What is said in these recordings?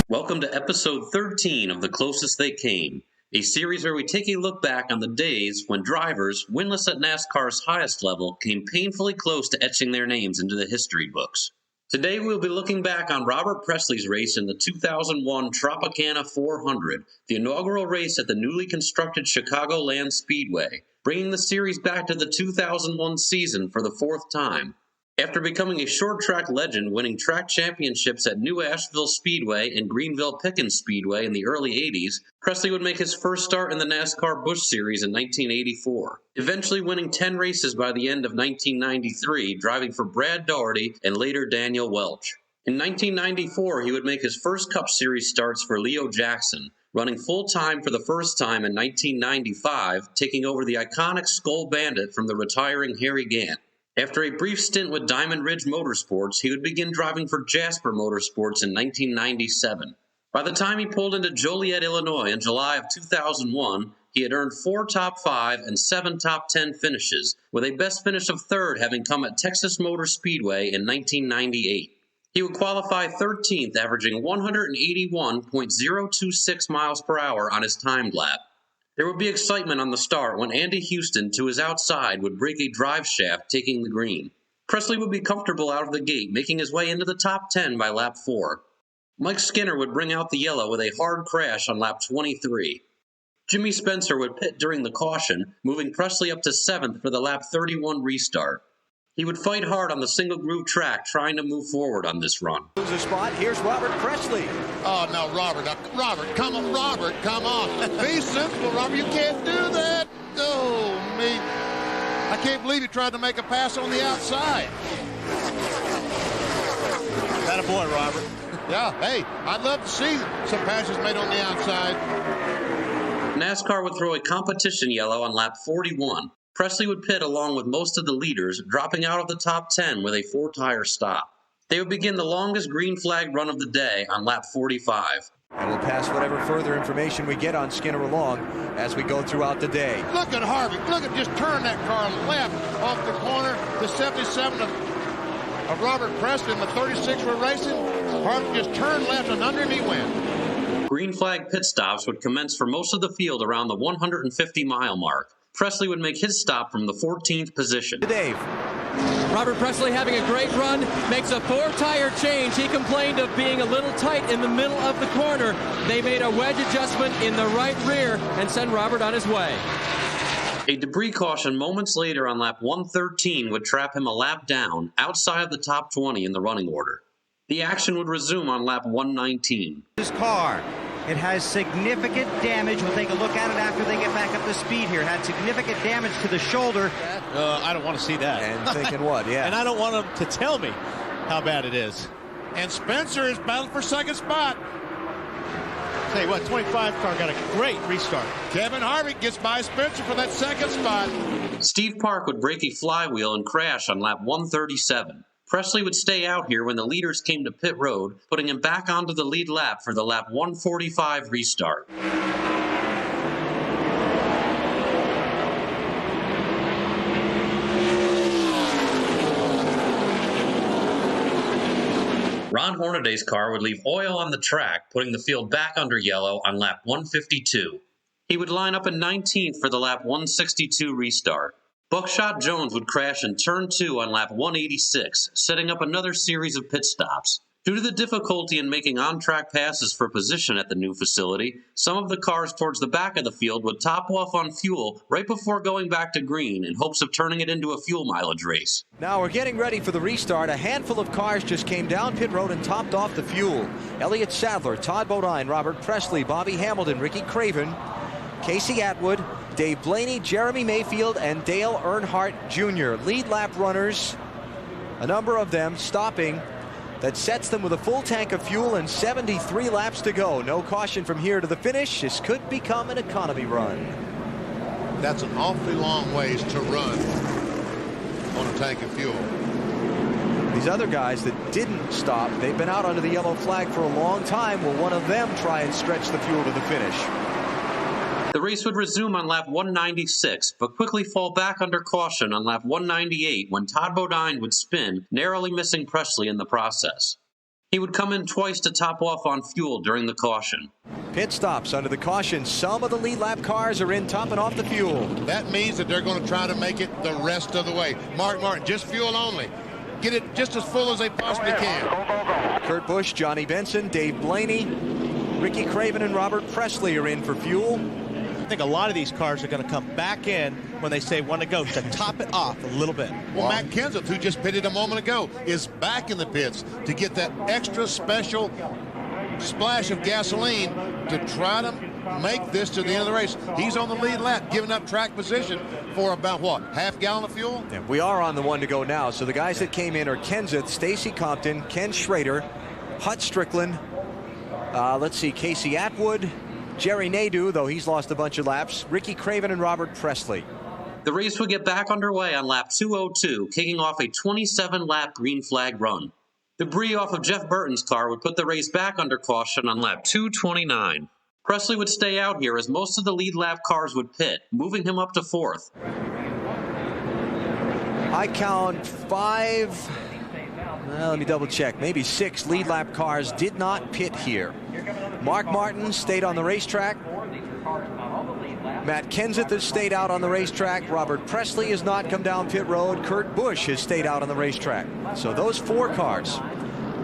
Welcome to episode 13 of The Closest They Came, a series where we take a look back on the days when drivers, winless at NASCAR's highest level, came painfully close to etching their names into the history books. Today we'll be looking back on Robert Pressley's race in the 2001 Tropicana 400, the inaugural race at the newly constructed Chicagoland Speedway, bringing the series back to the 2001 season for the fourth time. After becoming a short-track legend, winning track championships at New Asheville Speedway and Greenville-Pickens Speedway in the early 80s, Pressley would make his first start in the NASCAR Busch Series in 1984, eventually winning 10 races by the end of 1993, driving for Brad Daugherty and later Daniel Welch. In 1994, he would make his first Cup Series starts for Leo Jackson, running full-time for the first time in 1995, taking over the iconic Skull Bandit from the retiring Harry Gant. After a brief stint with Diamond Ridge Motorsports, he would begin driving for Jasper Motorsports in 1997. By the time he pulled into Joliet, Illinois in July of 2001, he had earned 4 top 5 and 7 top 10 finishes, with a best finish of third having come at Texas Motor Speedway in 1998. He would qualify 13th, averaging 181.026 miles per hour on his timed lap. There would be excitement on the start when Andy Houston, to his outside, would break a drive shaft, taking the green. Pressley would be comfortable out of the gate, making his way into the top 10 by lap 4. Mike Skinner would bring out the yellow with a hard crash on lap 23. Jimmy Spencer would pit during the caution, moving Pressley up to 7th for the lap 31 restart. He would fight hard on the single groove track, trying to move forward on this run. Lose a spot. Here's Robert Pressley. Oh, no, Robert, come on, Robert, come on. Be sensible, Robert, you can't do that. Oh, me. I can't believe he tried to make a pass on the outside. That a boy, Robert. Yeah, hey, I'd love to see some passes made on the outside. NASCAR would throw a competition yellow on lap 41. Pressley would pit along with most of the leaders, dropping out of the top 10 with a 4-tire stop. They would begin the longest green flag run of the day on lap 45. And we'll pass whatever further information we get on Skinner along as we go throughout the day. Look at Harvick. Look at just turn that car left off the corner. The 77 of Robert Pressley and the 36 were racing. Harvick just turned left and under him he went. Green flag pit stops would commence for most of the field around the 150-mile mark. Pressley would make his stop from the 14th position. Dave. Robert Pressley having a great run, makes a 4-tire change. He complained of being a little tight in the middle of the corner. They made a wedge adjustment in the right rear and sent Robert on his way. A debris caution moments later on lap 113 would trap him a lap down, outside of the top 20 in the running order. The action would resume on lap 119. This car, it has significant damage. We'll take a look at it after they get back up to speed here. It had significant damage to the shoulder. I don't want to see that. And thinking what, yeah. And I don't want them to tell me how bad it is. And Spencer is battling for second spot. Tell you what, 25 car got a great restart. Kevin Harvick gets by Spencer for that second spot. Steve Park would break a flywheel and crash on lap 137. Pressley would stay out here when the leaders came to pit road, putting him back onto the lead lap for the lap 145 restart. Ron Hornaday's car would leave oil on the track, putting the field back under yellow on lap 152. He would line up in 19th for the lap 162 restart. Buckshot Jones would crash in turn 2 on lap 186, setting up another series of pit stops. Due to the difficulty in making on-track passes for position at the new facility, some of the cars towards the back of the field would top off on fuel right before going back to green in hopes of turning it into a fuel mileage race. Now we're getting ready for the restart. A handful of cars just came down pit road and topped off the fuel. Elliott Sadler, Todd Bodine, Robert Pressley, Bobby Hamilton, Ricky Craven, Casey Atwood, Dave Blaney, Jeremy Mayfield, and Dale Earnhardt Jr. Lead lap runners, a number of them stopping. That sets them with a full tank of fuel and 73 laps to go. No caution from here to the finish. This could become an economy run. That's an awfully long ways to run on a tank of fuel. These other guys that didn't stop, they've been out under the yellow flag for a long time. Will one of them try and stretch the fuel to the finish? The race would resume on lap 196, but quickly fall back under caution on lap 198 when Todd Bodine would spin, narrowly missing Pressley in the process. He would come in twice to top off on fuel during the caution. Pit stops under the caution. Some of the lead lap cars are in topping off the fuel. That means that they're going to try to make it the rest of the way. Mark Martin, just fuel only. Get it just as full as they possibly can. Kurt Busch, Johnny Benson, Dave Blaney, Ricky Craven, and Robert Pressley are in for fuel. I think a lot of these cars are going to come back in when they say want to go to top it off a little bit. Well, Matt Kenseth, who just pitted a moment ago, is back in the pits to get that extra special splash of gasoline to try to make this to the end of the race. He's on the lead lap, giving up track position for about, what, half gallon of fuel? Yeah, we are on the one to go now. So the guys that came in are Kenseth, Stacy Compton, Ken Schrader, Hut Strickland, let's see, Casey Atwood, Jerry Nadeau, though he's lost a bunch of laps, Ricky Craven, and Robert Pressley. The race would get back underway on lap 202, kicking off a 27-lap green flag run. Debris off of Jeff Burton's car would put the race back under caution on lap 229. Pressley would stay out here as most of the lead lap cars would pit, moving him up to 4th. I count 5, well, let me double check, maybe 6 lead lap cars did not pit here. Mark Martin stayed on the racetrack. Matt Kenseth has stayed out on the racetrack. Robert Pressley has not come down pit road. Kurt Busch has stayed out on the racetrack. So those 4 cars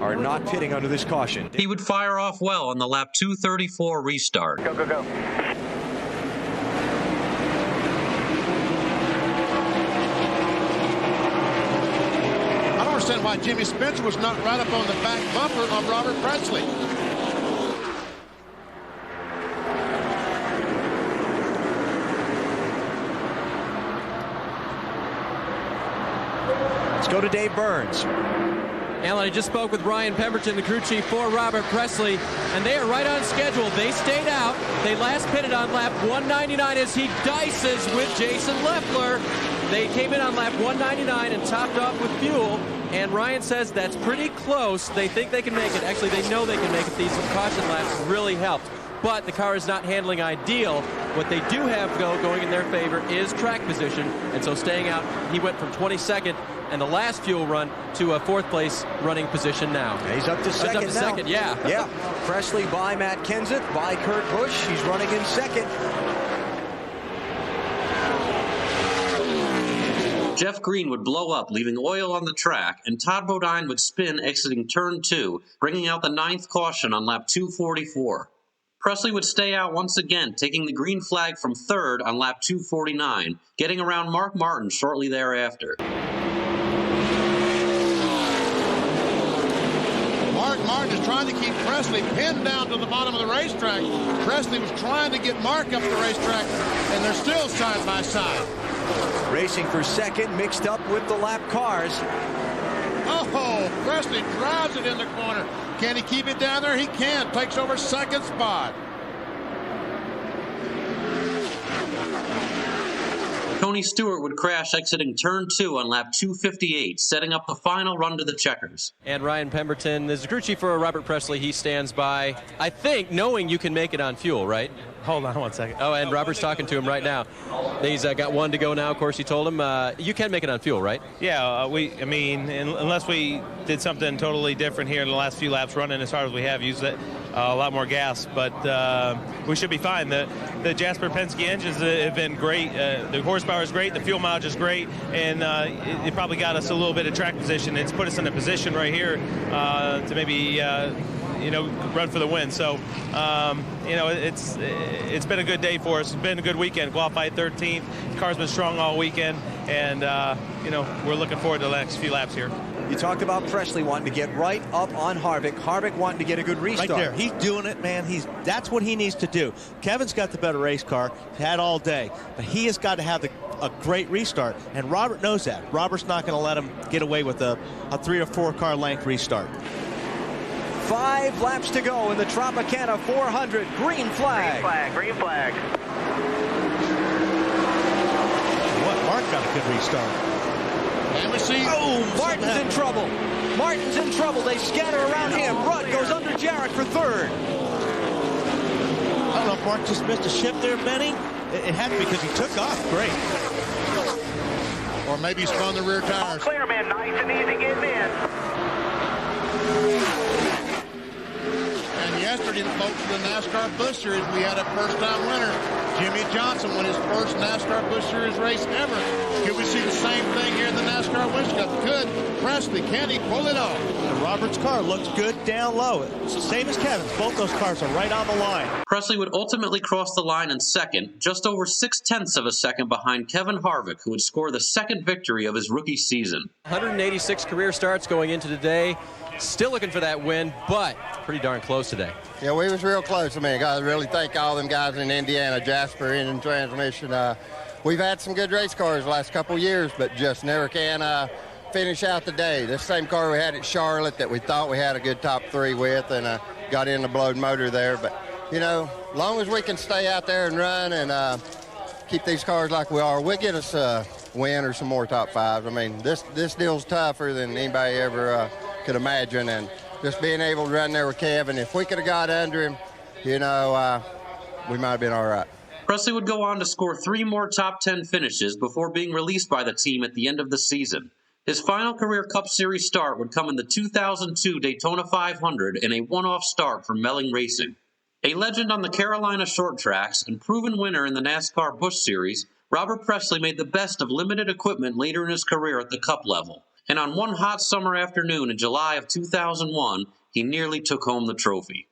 are not pitting under this caution. He would fire off well on the lap 234 restart. Go, go, go. I don't understand why Jimmy Spencer was not right up on the back bumper of Robert Pressley. Let's go to Dave Burns. Alan, I just spoke with Ryan Pemberton, the crew chief for Robert Pressley, and they are right on schedule. They stayed out. They last pitted on lap 199 as he dices with Jason Leffler. They came in on lap 199 and topped off with fuel, and Ryan says that's pretty close. They think they can make it. Actually, they know they can make it. These caution laps really helped, but the car is not handling ideal. What they do have, though, going in their favor is track position, and so staying out, he went from 22nd and the last fuel run to a 4th place running position now. Yeah, he's up to second now. Second, yeah. Yeah, Pressley by Matt Kenseth, by Kurt Busch. He's running in second. Jeff Green would blow up, leaving oil on the track, and Todd Bodine would spin exiting turn 2, bringing out the 9th caution on lap 244. Pressley would stay out once again, taking the green flag from 3rd on lap 249, getting around Mark Martin shortly thereafter. Mark Martin is trying to keep Pressley pinned down to the bottom of the racetrack. Presley was trying to get Mark up the racetrack, and they're still side by side. Racing for second, mixed up with the lap cars. Oh, Presley drives it in the corner. Can he keep it down there? He can. Takes over second spot. Tony Stewart would crash exiting turn 2 on lap 258, setting up the final run to the checkers. And Ryan Pemberton is the crew chief for Robert Pressley. He stands by, I think, knowing you can make it on fuel, right? Hold on one second. Oh, and Robert's talking to him right now. He's got 1 to go now. Of course, he told him you can make it on fuel, right? Yeah, unless we did something totally different here in the last few laps, running as hard as we have, used it a lot more gas, but we should be fine. The Jasper Penske engines have been great. The horsepower is great, the fuel mileage is great, and it probably got us a little bit of track position. It's put us in a position right here to maybe run for the win. So it's been a good day for us. It's been a good weekend. Qualified 13th. The car's been strong all weekend, and we're looking forward to the next few laps here. You talked about Pressley wanting to get right up on Harvick. Harvick wanting to get a good restart. Right there. He's doing it, man. That's what he needs to do. Kevin's got the better race car. Had all day. But he has got to have a great restart. And Robert knows that. Robert's not going to let him get away with a 3 or 4 car length restart. 5 laps to go in the Tropicana 400. Green flag. Green flag. Green flag. What? Mark got a good restart. And we see. Oh, Martin's in trouble. Martin's in trouble. They scatter around him. Rudd goes under Jarrett for 3rd. I don't know if Mark just missed a shift there, Benny. It had to be because he took off. Great. Or maybe he spun the rear tires. All clear, man. Nice and easy getting in. yesterday, the folks in the NASCAR Busch Series, we had a first-time winner. Jimmy Johnson won his first NASCAR Busch Series race ever. Could we see the same thing here in the NASCAR Wish Cup? Could Pressley, can he pull it off? And Robert's car looks good down low. It's the same as Kevin's. Both those cars are right on the line. Pressley would ultimately cross the line in second, just over 0.6 of a second behind Kevin Harvick, who would score the second victory of his rookie season. 186 career starts going into today. Still looking for that win, but pretty darn close today. Yeah, we was real close. I mean, I gotta really thank all them guys in Indiana, Jasper, Engine Transmission. We've had some good race cars the last couple years, but just never can finish out the day. This same car we had at Charlotte that we thought we had a good top three with, and got in the blowed motor there. But, you know, as long as we can stay out there and run and keep these cars like we are, we'll get us a win or some more top fives. I mean, this deal's tougher than anybody ever could imagine, and just being able to run there with Kevin, if we could have got under him, you know, we might have been all right. Pressley would go on to score 3 more top 10 finishes before being released by the team at the end of the season. His final career Cup Series start would come in the 2002 Daytona 500 in a one-off start for Melling Racing. A legend on the Carolina short tracks and proven winner in the NASCAR Busch Series, Robert Pressley made the best of limited equipment later in his career at the Cup level. And on one hot summer afternoon in July of 2001, he nearly took home the trophy.